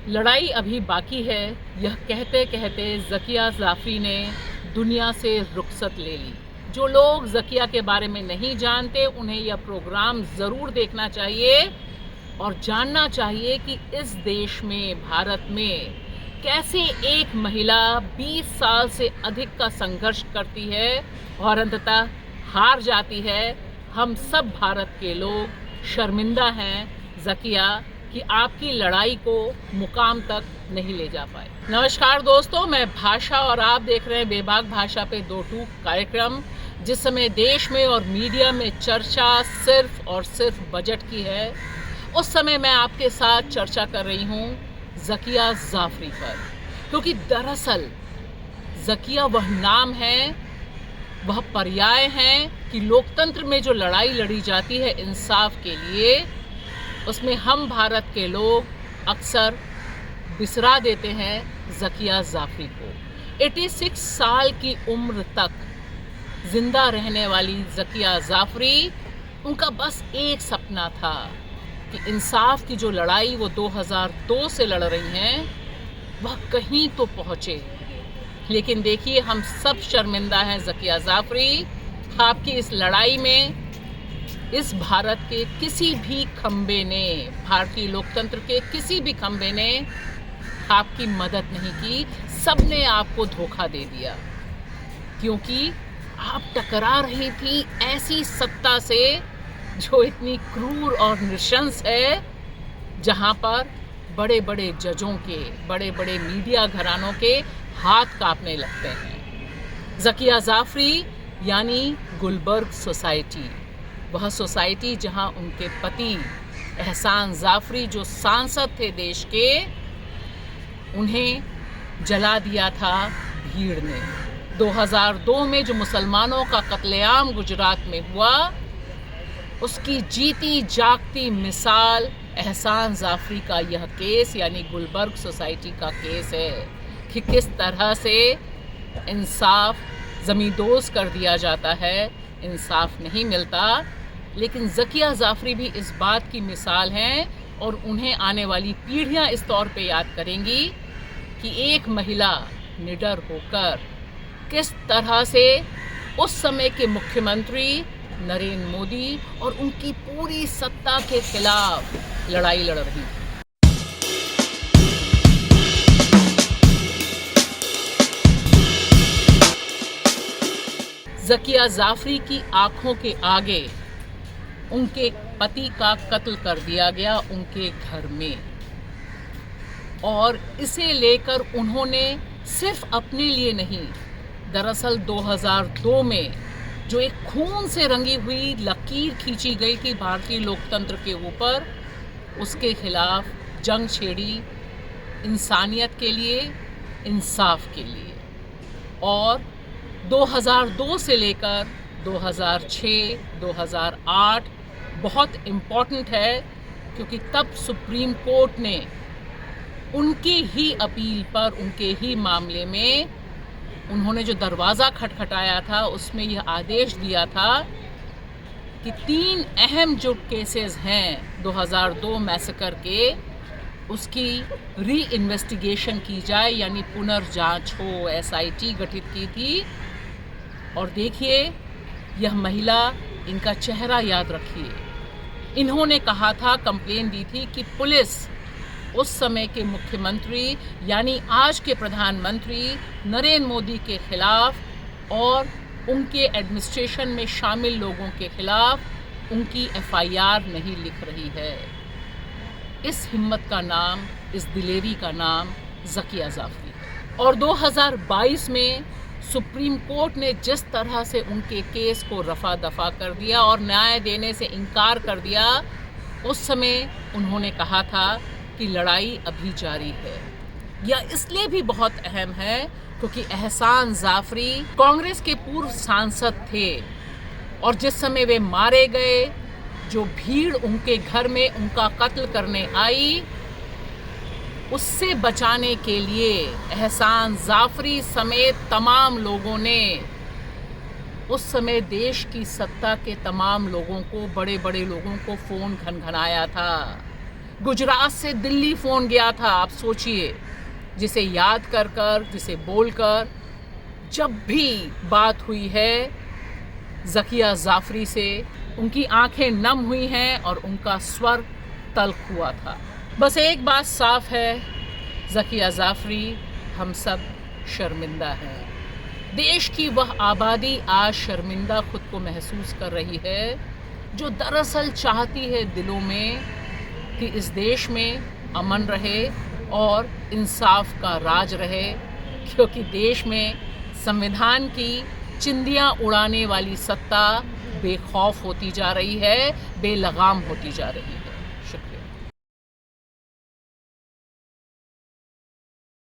लड़ाई अभी बाकी है, यह कहते कहते ज़किया ज़ाफ़री ने दुनिया से रुखसत ले ली। जो लोग ज़किया के बारे में नहीं जानते, उन्हें यह प्रोग्राम ज़रूर देखना चाहिए और जानना चाहिए कि इस देश में, भारत में, कैसे एक महिला 20 साल से अधिक का संघर्ष करती है और अंततः हार जाती है। हम सब भारत के लोग शर्मिंदा हैं ज़किया कि आपकी लड़ाई को मुकाम तक नहीं ले जा पाए। नमस्कार दोस्तों, मैं भाषा और आप देख रहे हैं बेबाक भाषा पे 2 टूक कार्यक्रम। जिस समय देश में और मीडिया में चर्चा सिर्फ और सिर्फ बजट की है, उस समय मैं आपके साथ चर्चा कर रही हूँ ज़किया ज़ाफ़री पर, क्योंकि दरअसल ज़किया वह नाम है, वह पर्याय है कि लोकतंत्र में जो लड़ाई लड़ी जाती है इंसाफ के लिए, उसमें हम भारत के लोग अक्सर बिसरा देते हैं ज़किया ज़ाफ़री को। 86 साल की उम्र तक जिंदा रहने वाली ज़किया ज़ाफ़री, उनका बस एक सपना था कि इंसाफ की जो लड़ाई वो 2002 से लड़ रही हैं, वह कहीं तो पहुँचे। लेकिन देखिए, हम सब शर्मिंदा हैं ज़किया ज़ाफ़री, आपकी इस लड़ाई में इस भारत के किसी भी खंबे ने, भारतीय लोकतंत्र के किसी भी खंबे ने आपकी मदद नहीं की। सबने आपको धोखा दे दिया, क्योंकि आप टकरा रही थी ऐसी सत्ता से जो इतनी क्रूर और नृशंस है, जहां पर बड़े बड़े जजों के, बड़े बड़े मीडिया घरानों के हाथ कांपने लगते हैं। ज़किया ज़ाफ़री यानी गुलबर्ग सोसाइटी, वह सोसाइटी जहां उनके पति एहसान ज़ाफ़री, जो सांसद थे देश के, उन्हें जला दिया था भीड़ ने। 2002 में जो मुसलमानों का कत्लेआम गुजरात में हुआ, उसकी जीती जागती मिसाल एहसान ज़ाफ़री का यह केस यानी गुलबर्ग सोसाइटी का केस है कि किस तरह से इंसाफ ज़मींदोज़ कर दिया जाता है, इंसाफ नहीं मिलता। लेकिन ज़किया ज़ाफ़री भी इस बात की मिसाल हैं और उन्हें आने वाली पीढ़ियां इस तौर पे याद करेंगी कि एक महिला निडर होकर किस तरह से उस समय के मुख्यमंत्री नरेंद्र मोदी और उनकी पूरी सत्ता के खिलाफ लड़ाई लड़ रही थी। ज़किया ज़ाफ़री की आंखों के आगे उनके पति का कत्ल कर दिया गया उनके घर में, और इसे लेकर उन्होंने सिर्फ अपने लिए नहीं, दरअसल 2002 में जो एक खून से रंगी हुई लकीर खींची गई थी भारतीय लोकतंत्र के ऊपर, उसके खिलाफ जंग छेड़ी, इंसानियत के लिए, इंसाफ के लिए। और 2002 से लेकर 2006, 2008 बहुत इम्पॉर्टेंट है, क्योंकि तब सुप्रीम कोर्ट ने उनकी ही अपील पर, उनके ही मामले में, उन्होंने जो दरवाज़ा खटखटाया था, उसमें यह आदेश दिया था कि 3 अहम जो केसेस हैं 2002 मैसेकर के, उसकी री इन्वेस्टिगेशन की जाए, यानी पुनर्जांच हो। SIT गठित की थी। और देखिए, यह महिला, इनका चेहरा याद रखिए, इन्होंने कहा था, कंप्लेन दी थी कि पुलिस उस समय के मुख्यमंत्री यानी आज के प्रधानमंत्री नरेंद्र मोदी के खिलाफ और उनके एडमिनिस्ट्रेशन में शामिल लोगों के खिलाफ उनकी FIR नहीं लिख रही है। इस हिम्मत का नाम, इस दिलेरी का नाम ज़किया ज़ाफ़री है। और 2022 में सुप्रीम कोर्ट ने जिस तरह से उनके केस को रफा दफा कर दिया और न्याय देने से इनकार कर दिया, उस समय उन्होंने कहा था कि लड़ाई अभी जारी है। यह इसलिए भी बहुत अहम है क्योंकि एहसान ज़ाफ़री कांग्रेस के पूर्व सांसद थे, और जिस समय वे मारे गए, जो भीड़ उनके घर में उनका कत्ल करने आई, उससे बचाने के लिए एहसान ज़ाफ़री समेत तमाम लोगों ने उस समय देश की सत्ता के तमाम लोगों को, बड़े बड़े लोगों को फ़ोन घनघनाया था। गुजरात से दिल्ली फ़ोन गया था, आप सोचिए, जिसे याद कर कर, जिसे बोल कर जब भी बात हुई है ज़किया जाफ़री से, उनकी आंखें नम हुई हैं और उनका स्वर तल्ख़ हुआ था। बस एक बात साफ है, ज़किया जाफ़री हम सब शर्मिंदा हैं। देश की वह आबादी आज शर्मिंदा खुद को महसूस कर रही है जो दरअसल चाहती है दिलों में कि इस देश में अमन रहे और इंसाफ का राज रहे, क्योंकि देश में संविधान की चिंदियां उड़ाने वाली सत्ता बेखौफ होती जा रही है, बेलगाम होती जा रही है।